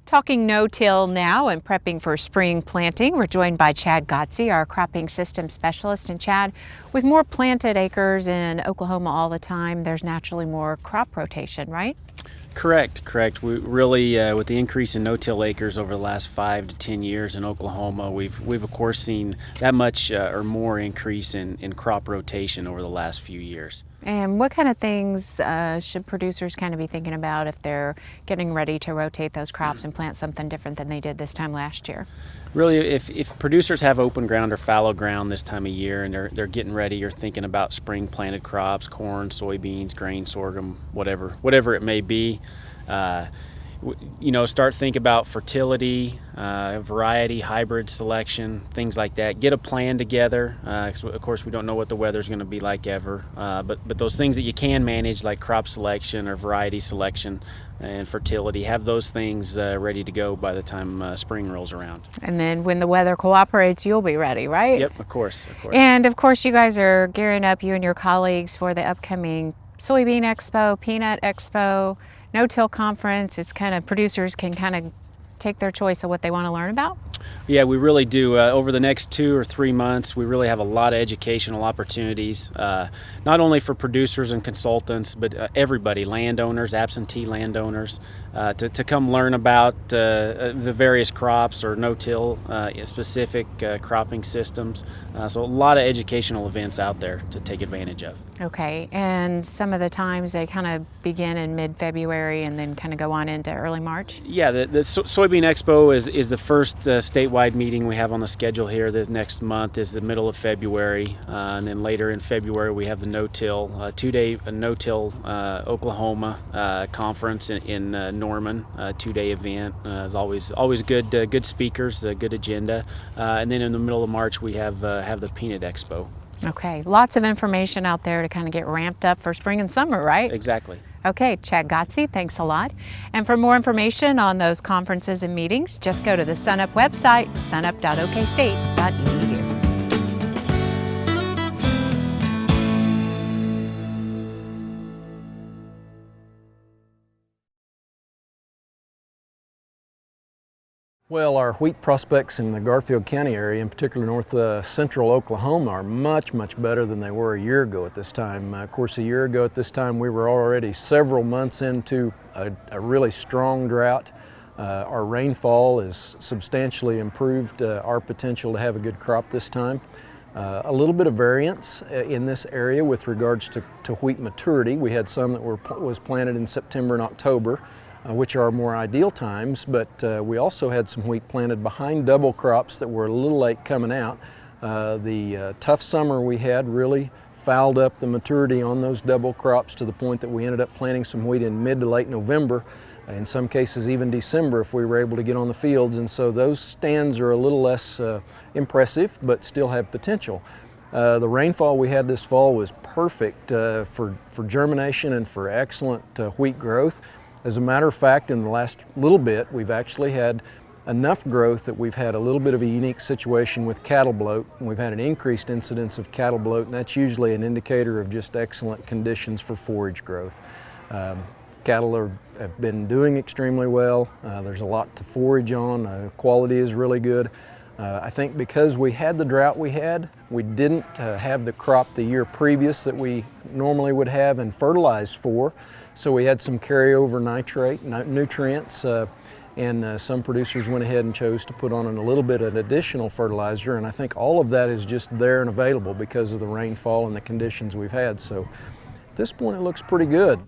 Talking no-till now and prepping for spring planting, we're joined by Chad Godsey, our cropping system specialist. And Chad, with more planted acres in Oklahoma all the time, there's naturally more crop rotation, right? Correct. We really, with the increase in no-till acres over the last 5 to 10 years in Oklahoma, we've of course seen that much or more increase in crop rotation over the last few years. And what kind of things should producers kind of be thinking about if they're getting ready to rotate those crops and plant something different than they did this time last year? Really, if producers have open ground or fallow ground this time of year and they're getting ready, you're thinking about spring planted crops, corn, soybeans, grain, sorghum, whatever it may be. Start thinking about fertility, variety, hybrid selection, things like that. Get a plan together. Of course, we don't know what the weather's going to be like ever, but those things that you can manage, like crop selection or variety selection and fertility, have those things ready to go by the time spring rolls around. And then when the weather cooperates, you'll be ready, right? Yep, of course. And of course, you guys are gearing up, you and your colleagues, for the upcoming Soybean Expo, Peanut Expo, No-Till Conference. It's kind of, producers can kind of take their choice of what they want to learn about. Yeah, we really do. Over the next 2 or 3 months, we really have a lot of educational opportunities, not only for producers and consultants, but everybody, landowners, absentee landowners, to come learn about the various crops or no-till specific cropping systems. So a lot of educational events out there to take advantage of. Okay, and some of the times they kind of begin in mid-February and then kind of go on into early March? Yeah, the Soybean Expo is the first statewide meeting we have on the schedule here. The next month is the middle of February, and then later in February we have the no-till, 2-day no-till Oklahoma conference in Norman, 2-day event. It's always good speakers, good agenda, and then in the middle of March we have the Peanut Expo. Okay, lots of information out there to kind of get ramped up for spring and summer, right? Exactly. Okay, Chad Godsey, thanks a lot. And for more information on those conferences and meetings, just go to the SUNUP website, sunup.okstate.edu. Well, our wheat prospects in the Garfield County area, in particular north central Oklahoma, are much better than they were a year ago at this time. Of course, a year ago at this time we were already several months into a really strong drought. Our rainfall has substantially improved our potential to have a good crop this time. A little bit of variance in this area with regards to wheat maturity. We had some that was planted in September and October, which are more ideal times, but we also had some wheat planted behind double crops that were a little late coming out. The tough summer we had really fouled up the maturity on those double crops to the point that we ended up planting some wheat in mid to late November, in some cases even December if we were able to get on the fields, and so those stands are a little less impressive but still have potential. The rainfall we had this fall was perfect for germination and for excellent wheat growth. As a matter of fact, in the last little bit, we've actually had enough growth that we've had a little bit of a unique situation with cattle bloat. We've had an increased incidence of cattle bloat, and that's usually an indicator of just excellent conditions for forage growth. Cattle have been doing extremely well. There's a lot to forage on. Quality is really good. I think because we had the drought we had, we didn't have the crop the year previous that we normally would have and fertilize for. So we had some carryover nitrate, nutrients, and some producers went ahead and chose to put on a little bit of additional fertilizer, and I think all of that is just there and available because of the rainfall and the conditions we've had. So at this point it looks pretty good.